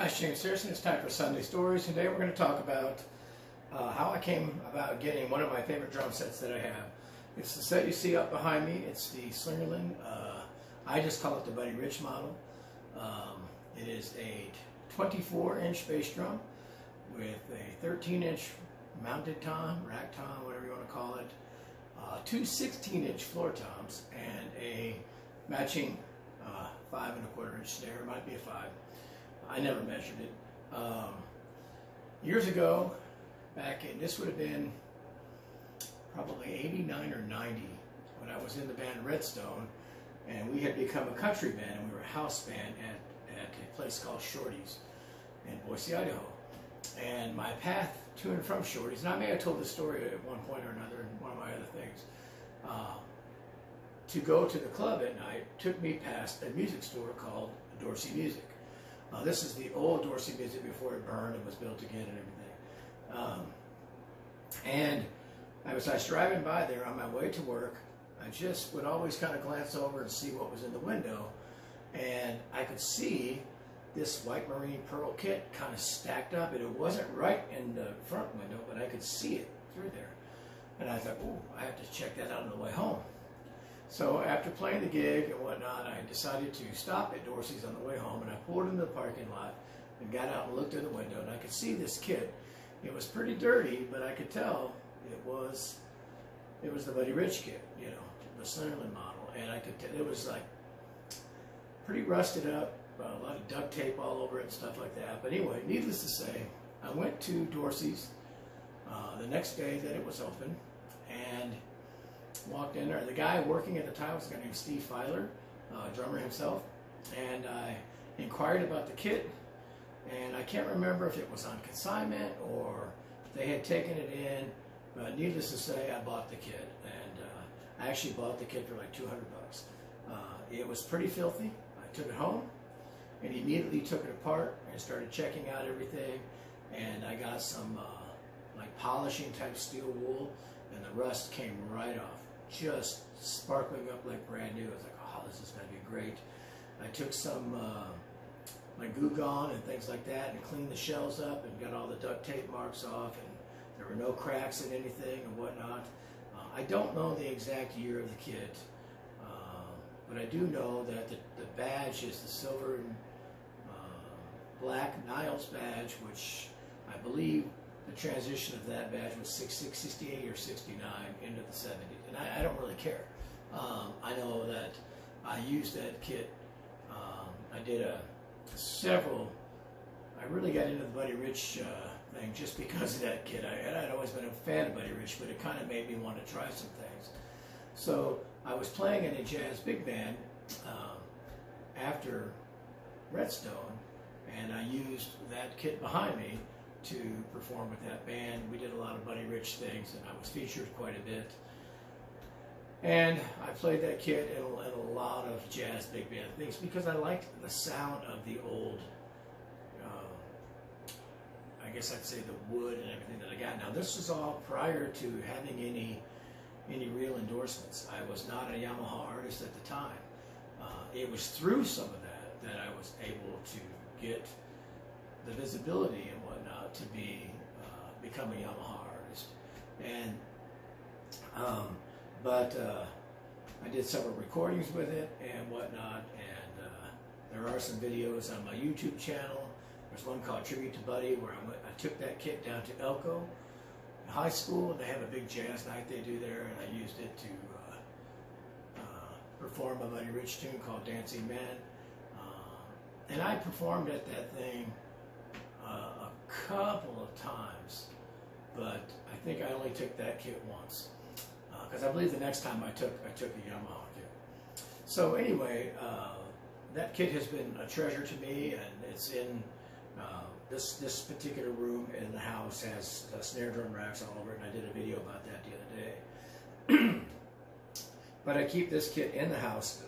Hi, it's James Harrison. It's time for Sunday Stories. Today we're going to talk about how I came about getting one of my favorite drum sets that I have. It's the set you see up behind me. It's the Slingerland. I just call it the Buddy Rich model. It is a 24-inch bass drum with a 13-inch mounted tom, rack tom, whatever you want to call it, two 16-inch floor toms, and a matching 5 1/4-inch snare. It might be a 5. I never measured it. Years ago, back in, this would have been probably 89 or 90, when I was in the band Redstone, and we had become a country band, and we were a house band at a place called Shorty's in Boise, Idaho. And my path to and from Shorty's, and I may have told this story at one point or another in one of my other things, to go to the club at night took me past a music store called Dorsey Music. This is the old Dorsey Music before it burned and was built again and everything. And I was driving by there on my way to work. I just would always kind of glance over and see what was in the window, and I could see this white marine pearl kit kind of stacked up, and it wasn't right in the front window, but I could see it through there. And I thought, oh, I have to check that out on the way home. So after playing the gig and whatnot, I decided to stop at Dorsey's on the way home, and I pulled into the parking lot and got out and looked through the window, and I could see this kit. It was pretty dirty, but I could tell it was the Buddy Rich kit, you know, the Slingerland model, and I could tell it was like pretty rusted up, a lot of duct tape all over it and stuff like that. But anyway, needless to say, I went to Dorsey's the next day that it was open, and walked in there. The guy working at the time was a guy named Steve Filer, drummer himself, and I inquired about the kit, and I can't remember if it was on consignment or if they had taken it in, but needless to say, I bought the kit, and I actually bought the kit for like 200 bucks. It was pretty filthy. I took it home and immediately took it apart and started checking out everything, and I got some like polishing type steel wool, and the rust came right off, just sparkling up like brand new. I was like, oh, this is going to be great. I took some my Goo Gone and things like that and cleaned the shells up and got all the duct tape marks off, and there were no cracks in anything and whatnot. I don't know the exact year of the kit, but I do know that the badge is the silver and black Niles badge, which I believe the transition of that badge was 68 or 69 into the 70s, and I don't really care. I know that I used that kit. I did several. I really got into the Buddy Rich thing just because of that kit. I'd always been a fan of Buddy Rich, but it kind of made me want to try some things. So I was playing in a jazz big band after Redstone, and I used that kit behind me to perform with that band. We did a lot of Buddy Rich things, and I was featured quite a bit. And I played that kit in a lot of jazz big band things because I liked the sound of the old, I guess I'd say the wood and everything that I got. Now this is all prior to having any real endorsements. I was not a Yamaha artist at the time. It was through some of that I was able to get the visibility and whatnot to become a Yamaha artist. And I did several recordings with it and whatnot, and there are some videos on my YouTube channel. There's one called Tribute to Buddy where I took that kit down to Elko High School, and they have a big jazz night they do there, and I used it to perform a Buddy Rich tune called Dancing Men. And I performed at that thing a couple of times, but I think I only took that kit once, because I believe the next time I took a Yamaha kit. So anyway, that kit has been a treasure to me, and it's in this particular room in the house has snare drum racks all over it, and I did a video about that the other day. But I keep this kit in the house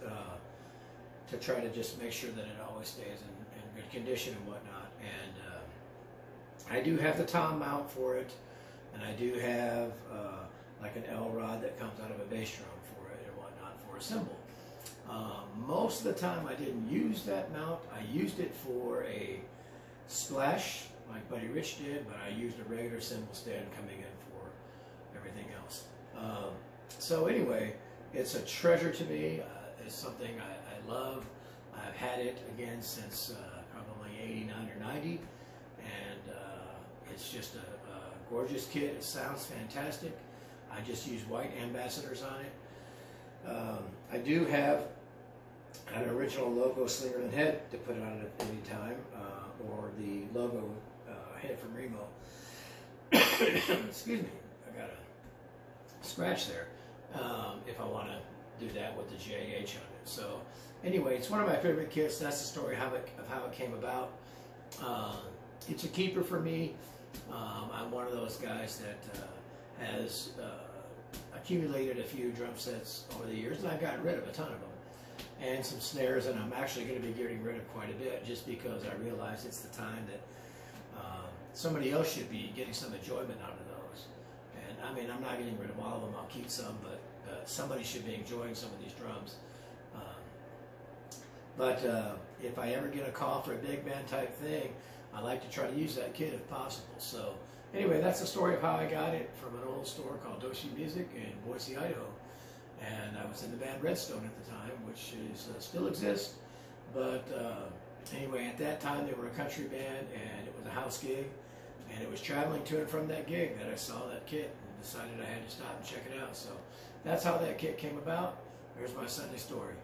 to try to just make sure that it always stays in good condition and whatnot. And I do have the tom mount for it, and I do have like an L rod that comes out of a bass drum for it and whatnot for a cymbal. Most of the time I didn't use that mount. I used it for a splash like Buddy Rich did, but I used a regular cymbal stand coming in for everything else. So anyway, it's a treasure to me. It's something I love. I've had it again since probably 89 or 90, and it's just a gorgeous kit. It sounds fantastic. I just use white ambassadors on it. I do have an original logo Slingerland head to put on it at any time, or the logo head from Remo. Excuse me, I got a scratch there. If I want to do that with the JH on it. So anyway, it's one of my favorite kits. That's the story of how it came about. It's a keeper for me. I'm one of those guys that has accumulated a few drum sets over the years, and I've gotten rid of a ton of them. And some snares, and I'm actually going to be getting rid of quite a bit just because I realize it's the time that somebody else should be getting some enjoyment out of those. And I mean, I'm not getting rid of all of them, I'll keep some, but somebody should be enjoying some of these drums. But if I ever get a call for a big band type thing, I like to try to use that kit if possible. So anyway, that's the story of how I got it from an old store called Doshi Music in Boise, Idaho. And I was in the band Redstone at the time, which is still exists. But anyway, at that time they were a country band, and it was a house gig, and it was traveling to and from that gig that I saw that kit and decided I had to stop and check it out. So that's how that kit came about. There's my Sunday story.